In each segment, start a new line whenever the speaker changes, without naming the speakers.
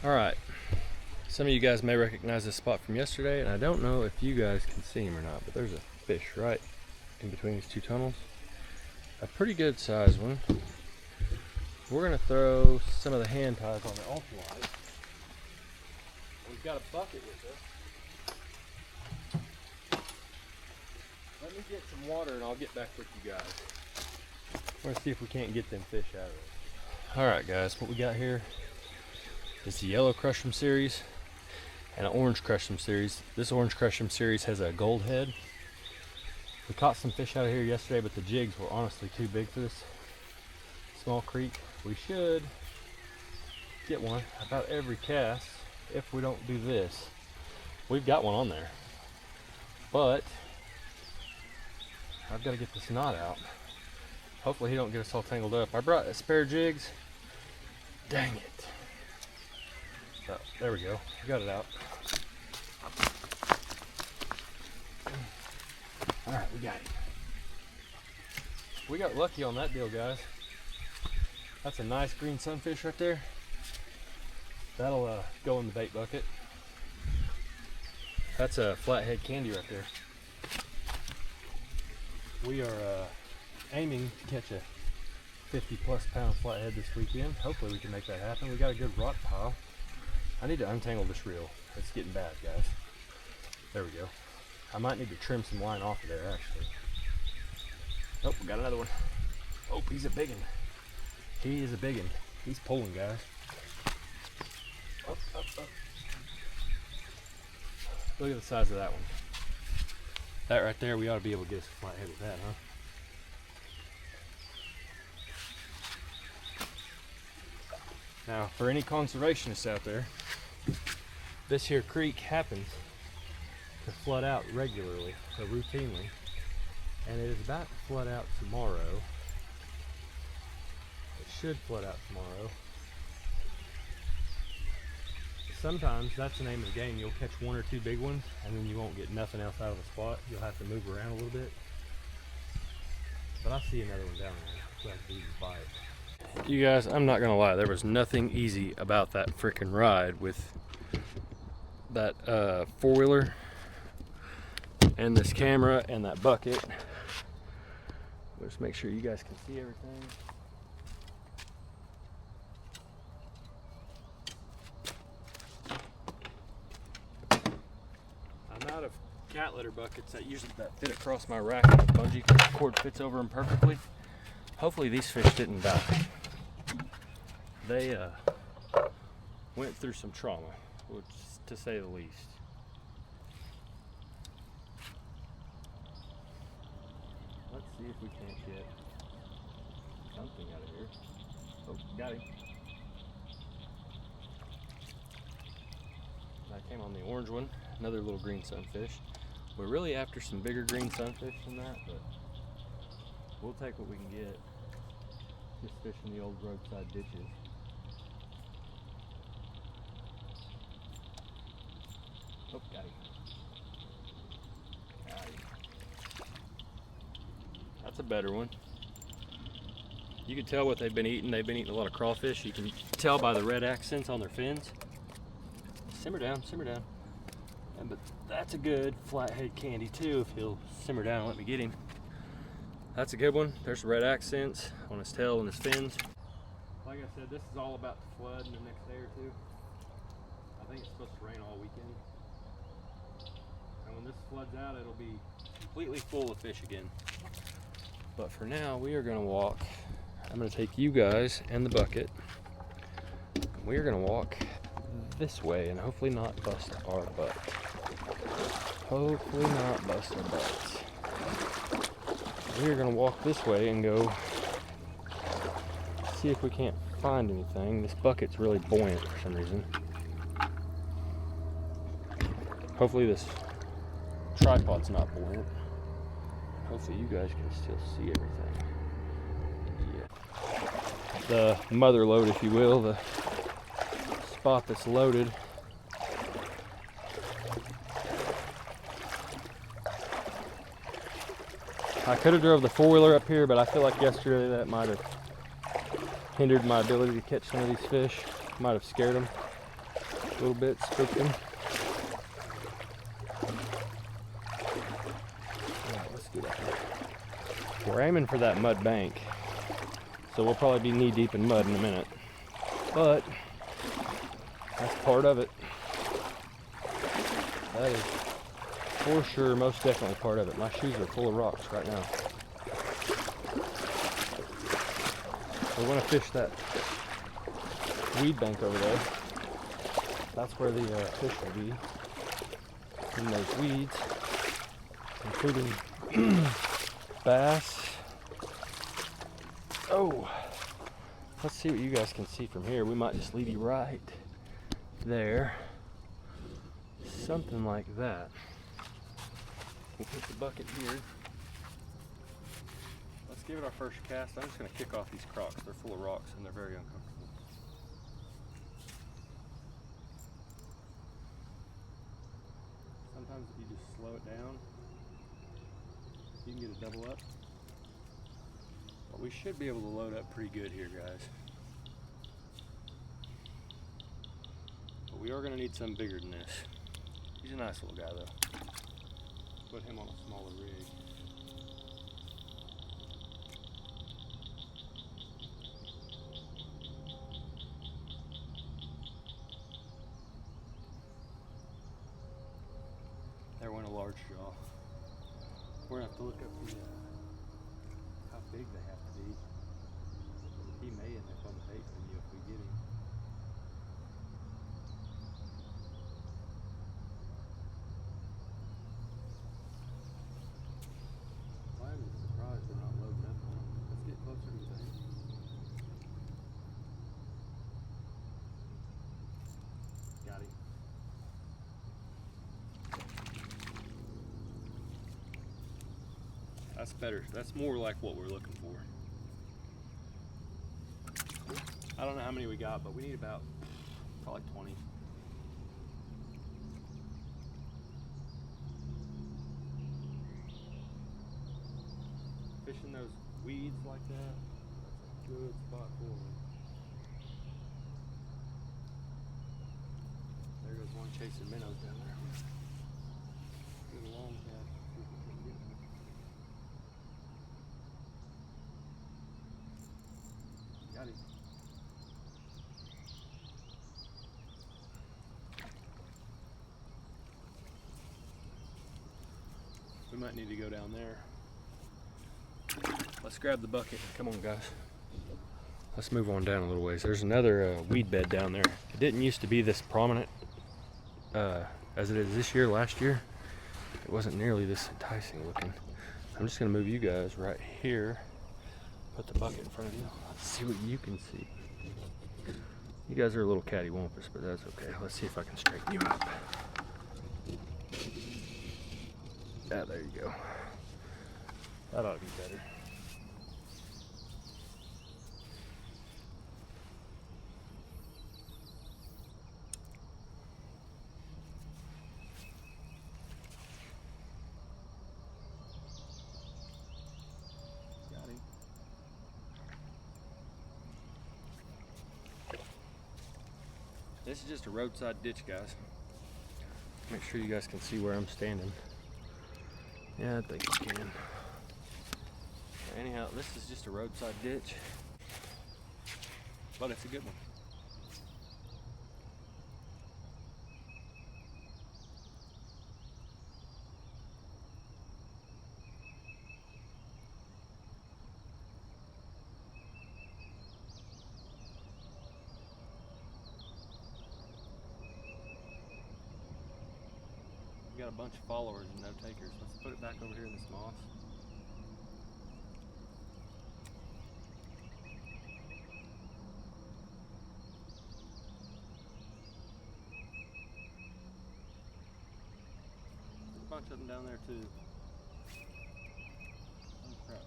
Alright, some of you guys may recognize this spot from yesterday, and I don't know if you guys can see him or not, but there's a fish right in between these two tunnels. A pretty good sized one. We're going to throw some of the hand ties on the ultralight. We've got a bucket with us. Let me get some water and I'll get back with you guys. We're going to see if we can't get them fish out of it. Alright guys, what we got here is the yellow crush'em series and an orange crush'em series. This orange crush'em series has a gold head. We caught some fish out of here yesterday, but the jigs were honestly too big for this small creek. We should get one about every cast if we don't do this. We've got one on there, but I've got to get this knot out. Hopefully he don't get us all tangled up. I brought spare jigs. Dang it. Oh, there we go. We got it out. Alright, we got it. We got lucky on that deal, guys. That's a nice green sunfish right there. That'll go in the bait bucket. That's a flathead candy right there. We are aiming to catch a 50+ pound flathead this weekend. Hopefully we can make that happen. We got a good rock pile. I need to untangle this reel. It's getting bad, guys. There we go. I might need to trim some line off of there, actually. Oh, we got another one. Oh, he's a big one. He is a big one. He's pulling, guys. Up, up, up. Look at the size of that one. That right there, we ought to be able to get us a flathead with that, huh? Now, for any conservationists out there, this here creek happens to flood out regularly, so routinely, and it is about to flood out tomorrow. It should flood out tomorrow. Sometimes that's the name of the game. You'll catch one or two big ones, and then you won't get nothing else out of the spot. You'll have to move around a little bit. But I see another one down there. So I have to do the bite. You guys, I'm not gonna lie, there was nothing easy about that freaking ride with that four-wheeler and this camera and that bucket. Let's make sure you guys can see everything. I'm out of cat litter buckets that fit across my rack, and the bungee cord fits over them perfectly. Hopefully these fish didn't die. They went through some trauma, which, to say the least. Let's see if we can't get something out of here. Oh, got him. I came on the orange one, another little green sunfish. We're really after some bigger green sunfish than that, but we'll take what we can get. Just fishing the old roadside ditches. Oh, got him. Got him. That's a better one. You can tell what they've been eating. They've been eating a lot of crawfish. You can tell by the red accents on their fins. Simmer down, simmer down. But that's a good flathead candy too, if he'll simmer down and let me get him. That's a good one. There's the red accents on his tail and his fins. Like I said, this is all about to flood in the next day or two. I think it's supposed to rain all weekend. And when this floods out, it'll be completely full of fish again. But for now, we are gonna walk. I'm gonna take you guys and the bucket. We are gonna walk this way and hopefully not bust our butt. Hopefully not bust our butts. We're gonna walk this way and go see if we can't find anything. This bucket's really buoyant for some reason. Hopefully this tripod's not buoyant. Hopefully you guys can still see everything. Yeah. The mother lode, if you will, the spot that's loaded. I could have drove the four-wheeler up here, but I feel like yesterday that might have hindered my ability to catch some of these fish. Might have scared them. A little bit, spooked him. Alright, let's get up here. We're aiming for that mud bank, so we'll probably be knee deep in mud in a minute. But that's part of it. That is for sure, most definitely part of it. My shoes are full of rocks right now. We're going to fish that weed bank over there. That's where the fish will be, in those weeds, including bass. Oh, let's see what you guys can see from here. We might just leave you right there. Something like that. We'll put the bucket here. Let's give it our first cast. I'm just going to kick off these crocs. They're full of rocks and they're very uncomfortable. Sometimes if you just slow it down, you can get a double up. But we should be able to load up pretty good here, guys. But we are going to need something bigger than this. He's a nice little guy though. Put him on a smaller rig. There went a large jaw. We're gonna have to look up the how big they have to be. He may end up on the bait menu if we get him. Why am I surprised they're not loading up on him? Let's get closer to the bank. Got him. That's better. That's more like what we're looking for. I don't know how many we got, but we need about probably 20. Fishing those weeds like that, that's a good spot for them. There goes one chasing minnows down there. Good long cast. See if we can get one. Got him. We might need to go down there. Let's grab the bucket. Come on, guys. Let's move on down a little ways. There's another weed bed down there. It didn't used to be this prominent as it is this year. Last year, it wasn't nearly this enticing looking. I'm just gonna move you guys right here. Put the bucket in front of you. Let's see what you can see. You guys are a little cattywampus, but that's okay. Let's see if I can straighten you up. Ah, there you go. That ought to be better. Got him. This is just a roadside ditch, guys. Make sure you guys can see where I'm standing. Yeah, I think you can. Anyhow, this is just a roadside ditch, but it's a good one. We got a bunch of followers and no takers. Let's put it back over here in this moss. There's a bunch of them down there too. Oh crap.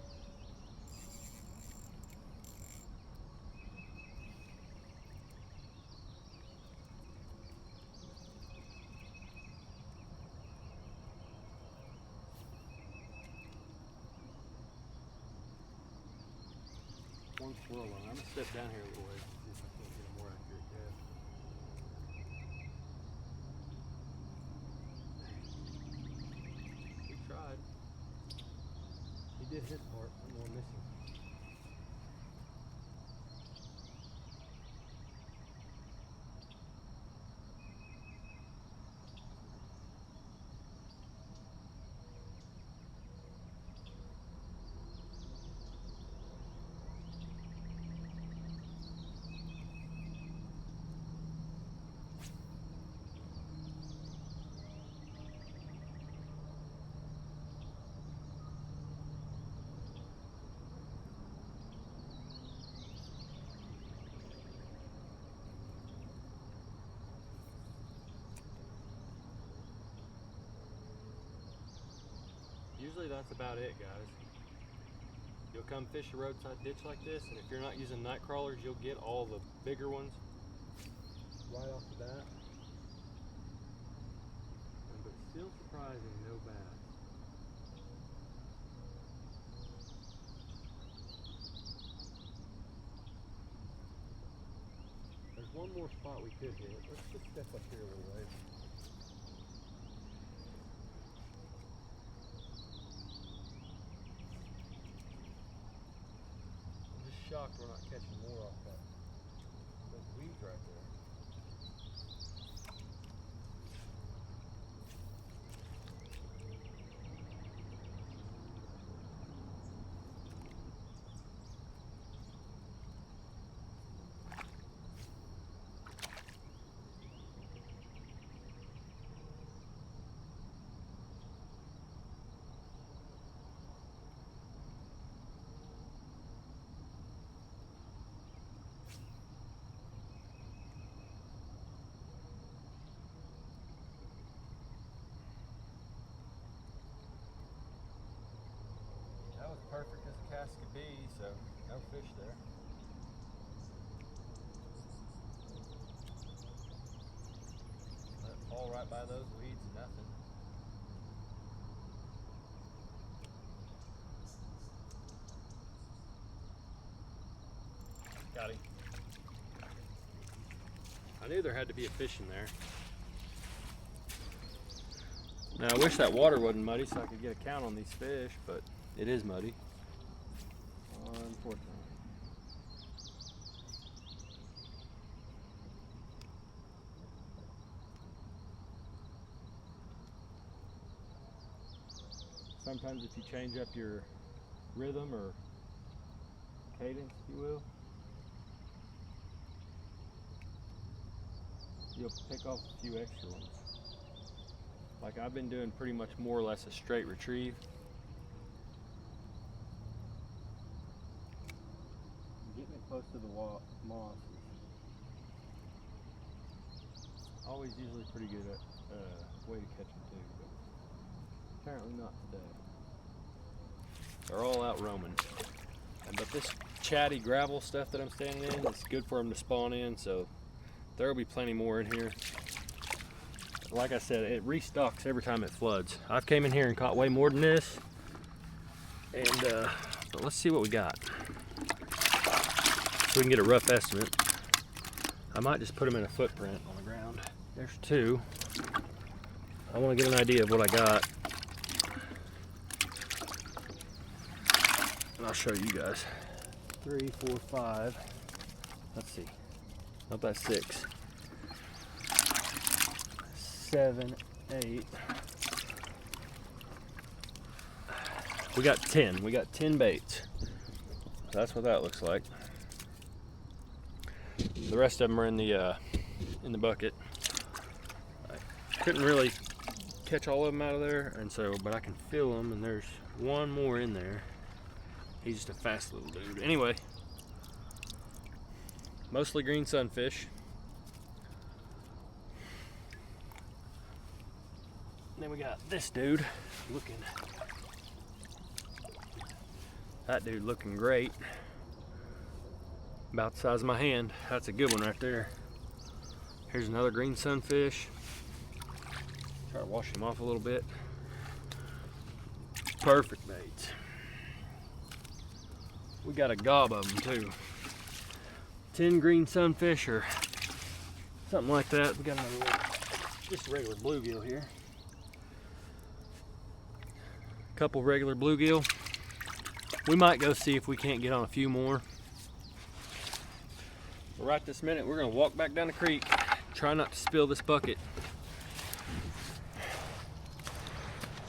One swirl on. I'm gonna step down here a little ways and see if I can get a more accurate cast. did his part. I'm the one missing. Usually that's about it, guys. You'll come fish a roadside ditch like this, and if you're not using night crawlers, you'll get all the bigger ones right off the bat. But still surprising, no bass. There's one more spot we could hit. Let's just step up here a little ways. Shocked we're not catching more off those weeds right there. Perfect as a cast could be, so no fish there. Let it fall right by those weeds, nothing. Got him. I knew there had to be a fish in there. Now I wish that water wasn't muddy so I could get a count on these fish, but it is muddy. Unfortunately. Sometimes if you change up your rhythm or cadence, if you will, you'll pick off a few extra ones. Like I've been doing pretty much more or less a straight retrieve. Getting it close to the moss is always usually pretty good way to catch them too, but apparently not today. They're all out roaming. But this chatty gravel stuff that I'm standing in, it's good for them to spawn in, so there will be plenty more in here. Like I said, it restocks every time it floods. I've came in here and caught way more than this, and but let's see what we got. So we can get a rough estimate. I might just put them in a footprint on the ground. There's two. I want to get an idea of what I got. And I'll show you guys. 3, 4, 5. Let's see. Nope, that's 6. 7, 8. We got 10. We got 10 baits. That's what that looks like. The rest of them are in the bucket. I couldn't really catch all of them out of there, and so, but I can feel them, and there's one more in there. He's just a fast little dude. Anyway, mostly green sunfish. And then we got this dude looking. That dude looking great. About the size of my hand. That's a good one right there. Here's another green sunfish. Try to wash him off a little bit. Perfect bait. We got a gob of them too. 10 green sunfish or something like that. We got another little, just a regular bluegill here. Couple regular bluegill. We might go see if we can't get on a few more. But right this minute, we're gonna walk back down the creek. Try not to spill this bucket.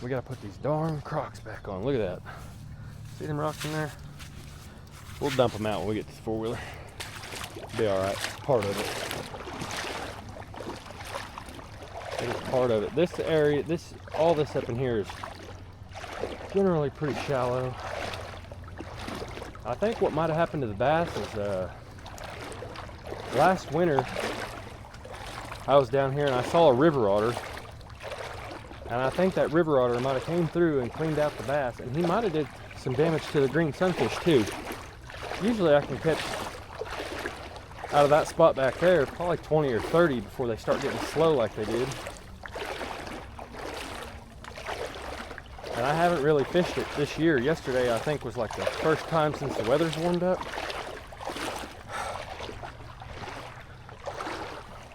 We gotta put these darn Crocs back on. Look at that. See them rocks in there? We'll dump them out when we get to the four-wheeler. Be all right. Part of it. It is part of it. This area, all this up in here is generally pretty shallow. I think what might have happened to the bass is last winter I was down here and I saw a river otter, and I think that river otter might have came through and cleaned out the bass, and he might have did some damage to the green sunfish too. Usually I can catch out of that spot back there probably 20 or 30 before they start getting slow like they did. And I haven't really fished it this year. Yesterday I think was like the first time since the weather's warmed up.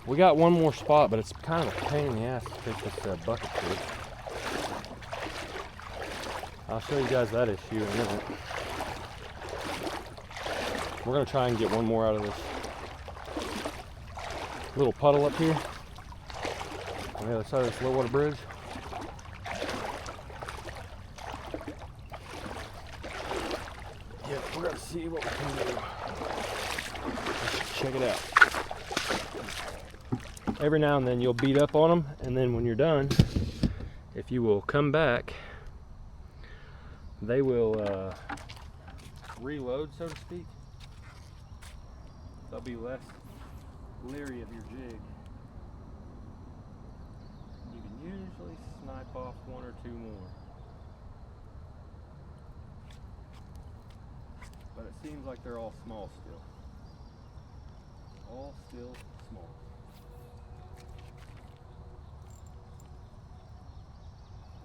We got one more spot, but it's kind of a pain in the ass to take this bucket to. I'll show you guys that issue in a minute. We're gonna try and get one more out of this little puddle up here on the other side of this low water bridge. Yeah, we're gonna see what we can do. Let's check it out. Every now and then you'll beat up on them, and then when you're done, if you will come back, they will reload, so to speak. They'll be less leery of your jig. You can usually snipe off one or two more, but it seems like they're all small still. All still small.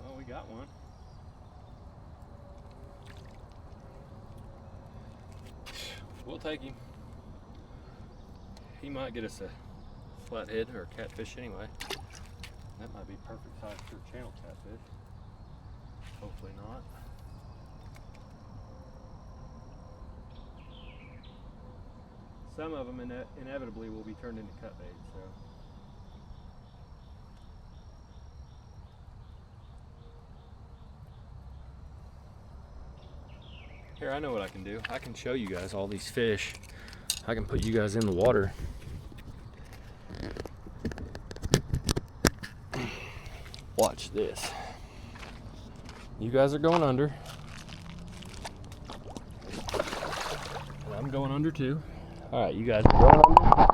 Oh, we got one. We'll take him. He might get us a flathead or a catfish anyway. That might be perfect size for a channel catfish. Hopefully not. Some of them inevitably will be turned into cut bait, so. Here, I know what I can do. I can show you guys all these fish. I can put you guys in the water. Watch this. You guys are going under. And I'm going under too. All right, you guys are going under.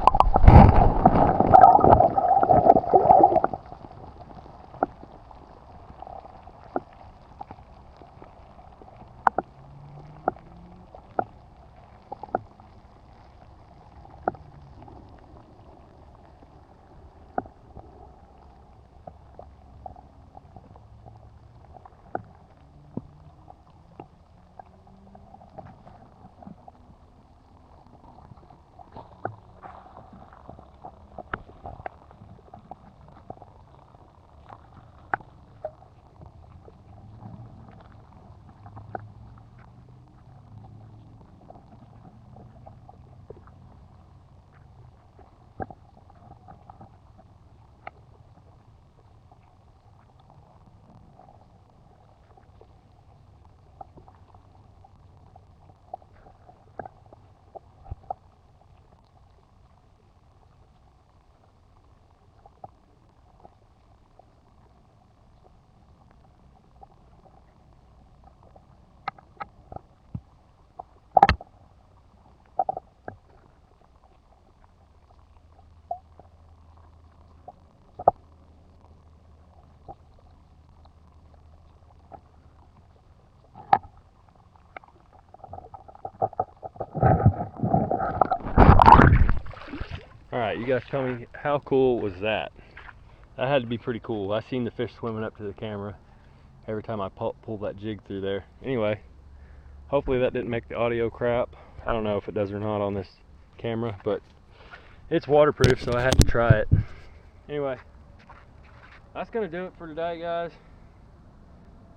Alright, you guys tell me, how cool was that? That had to be pretty cool. I seen the fish swimming up to the camera every time I pulled that jig through there. Anyway, hopefully that didn't make the audio crap. I don't know if it does or not on this camera, but it's waterproof, so I had to try it. Anyway, that's gonna do it for today, guys.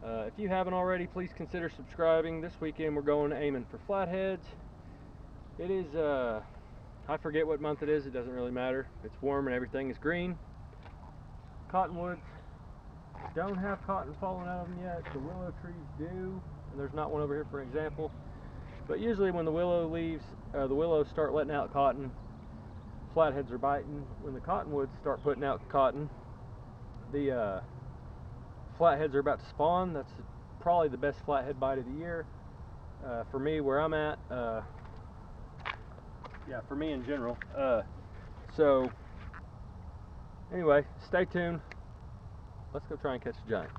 If you haven't already, please consider subscribing. This weekend we're going aiming for flatheads. It is, I forget what month it is, it doesn't really matter. It's warm and everything is green. Cottonwoods don't have cotton falling out of them yet. The willow trees do, and there's not one over here for example. But usually when the willow leaves, the willows start letting out cotton, flatheads are biting. When the cottonwoods start putting out cotton, the flatheads are about to spawn. That's probably the best flathead bite of the year. For me, where I'm at, yeah, for me in general. So, anyway, stay tuned. Let's go try and catch a giant.